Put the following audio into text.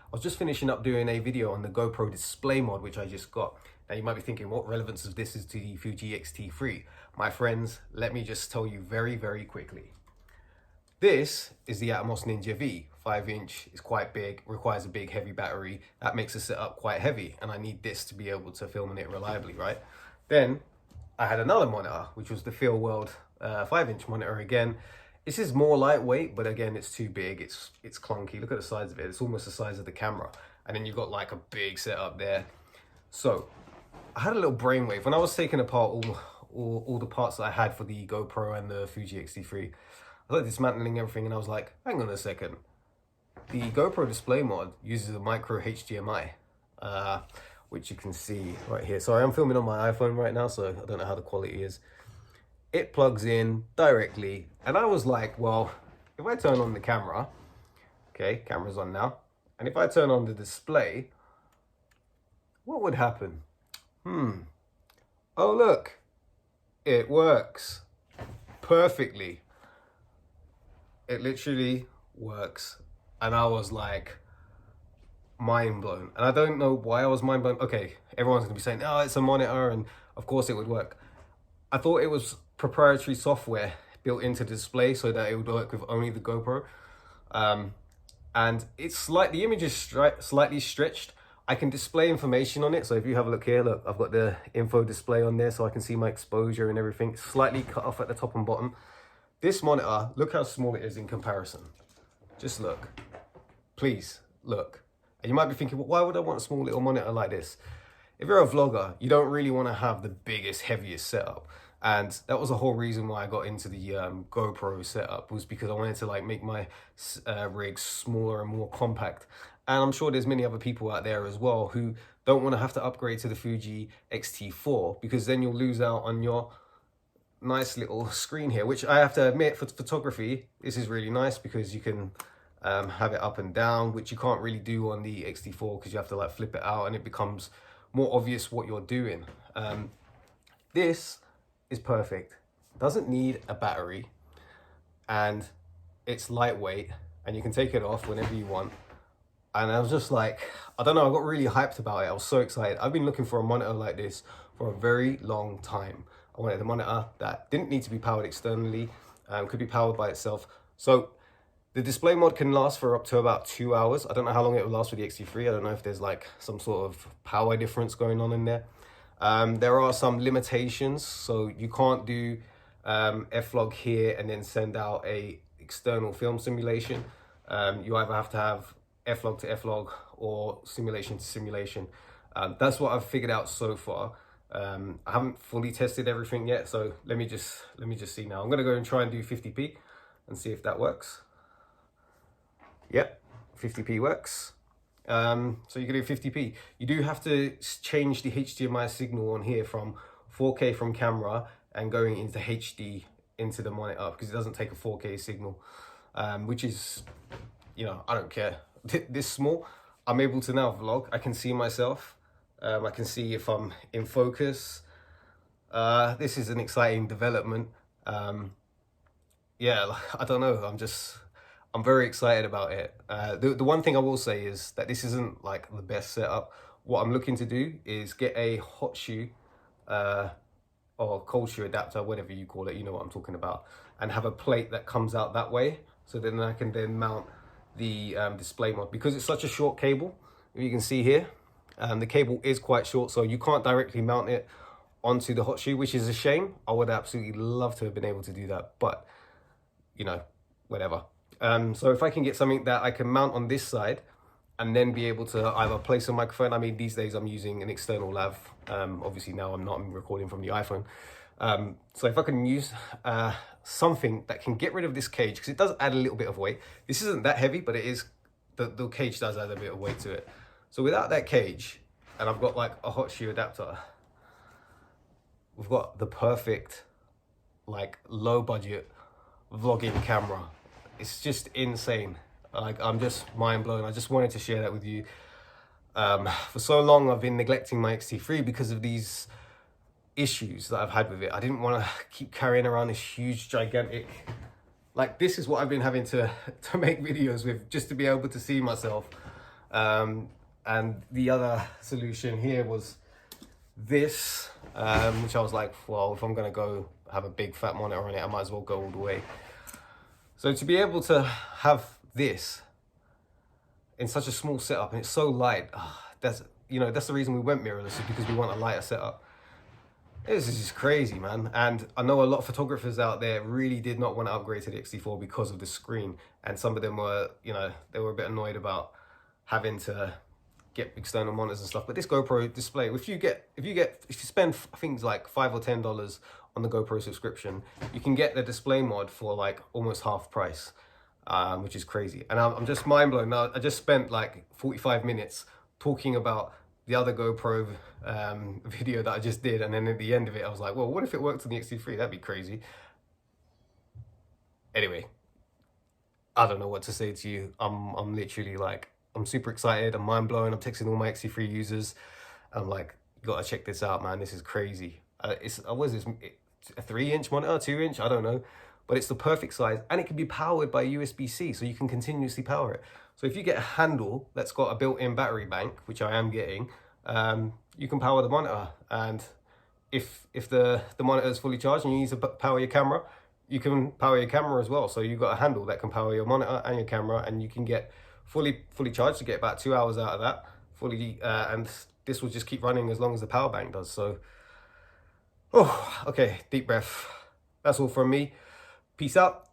I was just finishing up doing a video on the GoPro Display Mod, which I just got. Now you might be thinking, what relevance of this is to the Fuji XT3? My friends, let me just tell you very quickly. This is the Atomos Ninja V, 5-inch, is quite big, requires a big heavy battery. That makes the setup quite heavy, and I need this to be able to film on it reliably, right? Then I had another monitor, which was the Feel World 5-inch monitor again. This is more lightweight, but again, it's too big, it's clunky. Look at the size of it, it's almost the size of the camera. And then you've got like a big setup there. So I had a little brainwave. When I was taking apart all the parts that I had for the GoPro and the Fuji XT3, I was like dismantling everything, and I was like, hang on a second. The GoPro Display Mod uses a micro HDMI, which you can see right here. Sorry, I'm filming on my iPhone right now, so I don't know how the quality is. It plugs in directly, and I was like, well, if I turn on the camera, okay, camera's on now, and if I turn on the display, what would happen? Oh, look, it works perfectly. It literally works. And I was like, mind blown. And I don't know why I was mind blown. Okay, everyone's gonna be saying, oh, it's a monitor, and of course it would work. I thought it was proprietary software built into the display so that it would work with only the GoPro. And it's like the image is slightly stretched. I can display information on it. So if you have a look here, look, I've got the info display on there so I can see my exposure and everything. It's slightly cut off at the top and bottom. This monitor, look how small it is in comparison. Just look, please look. And you might be thinking, well, why would I want a small little monitor like this? If you're a vlogger, you don't really want to have the biggest, heaviest setup. And that was the whole reason why I got into the GoPro setup, was because I wanted to like make my rig smaller and more compact. And I'm sure there's many other people out there as well who don't want to have to upgrade to the Fuji XT4, because then you'll lose out on your nice little screen here, which I have to admit, for photography, this is really nice because you can have it up and down, which you can't really do on the XT4 because you have to like flip it out and it becomes more obvious what you're doing. This is perfect. Doesn't need a battery, and it's lightweight, and you can take it off whenever you want. And I was just like, I don't know, I got really hyped about it. I was so excited. I've been looking for a monitor like this for a very long time. I wanted a monitor that didn't need to be powered externally, could be powered by itself. So the display mod can last for up to about 2 hours. I don't know how long it will last with the XT3. I don't know if there's like some sort of power difference going on in there. There are some limitations, so you can't do F-log here and then send out a external film simulation. You either have to have F-log to F-log or simulation to simulation. That's what I've figured out so far. I haven't fully tested everything yet, so let me just see now. I'm gonna go and try and do 50p and see if that works. Yep, 50p works. So you can do 50p. You do have to change the HDMI signal on here from 4K from camera and going into HD into the monitor, because it doesn't take a 4K signal, which is, you know, I don't care. This small, I'm able to now vlog. I can see myself. I can see if I'm in focus. This is an exciting development. Yeah, I don't know. I'm very excited about it. The one thing I will say is that this isn't like the best setup. What I'm looking to do is get a hot shoe or cold shoe adapter, whatever you call it, you know what I'm talking about, and have a plate that comes out that way. So then I can then mount the display mod, because it's such a short cable. If you can see here, the cable is quite short, so you can't directly mount it onto the hot shoe, which is a shame. I would absolutely love to have been able to do that, but you know, whatever. So if I can get something that I can mount on this side and then be able to either place a microphone. I mean, these days I'm using an external lav. Obviously now I'm recording from the iPhone. So if I can use something that can get rid of this cage, because it does add a little bit of weight. This isn't that heavy, but it is, the cage does add a bit of weight to it. So without that cage, and I've got like a hot shoe adapter, we've got the perfect, like, low budget vlogging camera. It's just insane. Like, I'm just mind blown. I just wanted to share that with you. For so long I've been neglecting my XT3 because of these issues that I've had with it. I didn't want to keep carrying around this huge, gigantic, like, this is what I've been having to make videos with, just to be able to see myself. And the other solution here was this, which I was like, well, if I'm gonna go have a big fat monitor on it, I might as well go all the way. So to be able to have this in such a small setup, and it's so light, that's the reason we went mirrorless, is because we want a lighter setup. This is just crazy, man. And I know a lot of photographers out there really did not want to upgrade to the XT4 because of the screen, and some of them were, they were a bit annoyed about having to get external monitors and stuff. But this GoPro display, if you spend, I think it's like $5 or $10 on the GoPro subscription, you can get the display mod for like almost half price, which is crazy. And I'm just mind blown. Now, I just spent like 45 minutes talking about the other GoPro video that I just did, and then at the end of it, I was like, well, what if it worked on the XT3? That'd be crazy. Anyway, I don't know what to say to you. I'm literally like, I'm super excited. I'm mind blown. I'm texting all my XT3 users. I'm like, you gotta check this out, man. This is crazy. What is this? A 3-inch monitor, 2-inch? I don't know. But it's the perfect size, and it can be powered by USB-C, so you can continuously power it. So if you get a handle that's got a built-in battery bank, which I am getting, you can power the monitor. And if the monitor is fully charged and you need to power your camera, you can power your camera as well. So you've got a handle that can power your monitor and your camera, and you can get fully charged to get about 2 hours out of that fully, and this will just keep running as long as the power bank does. So, okay, deep breath. That's all from me. Peace out.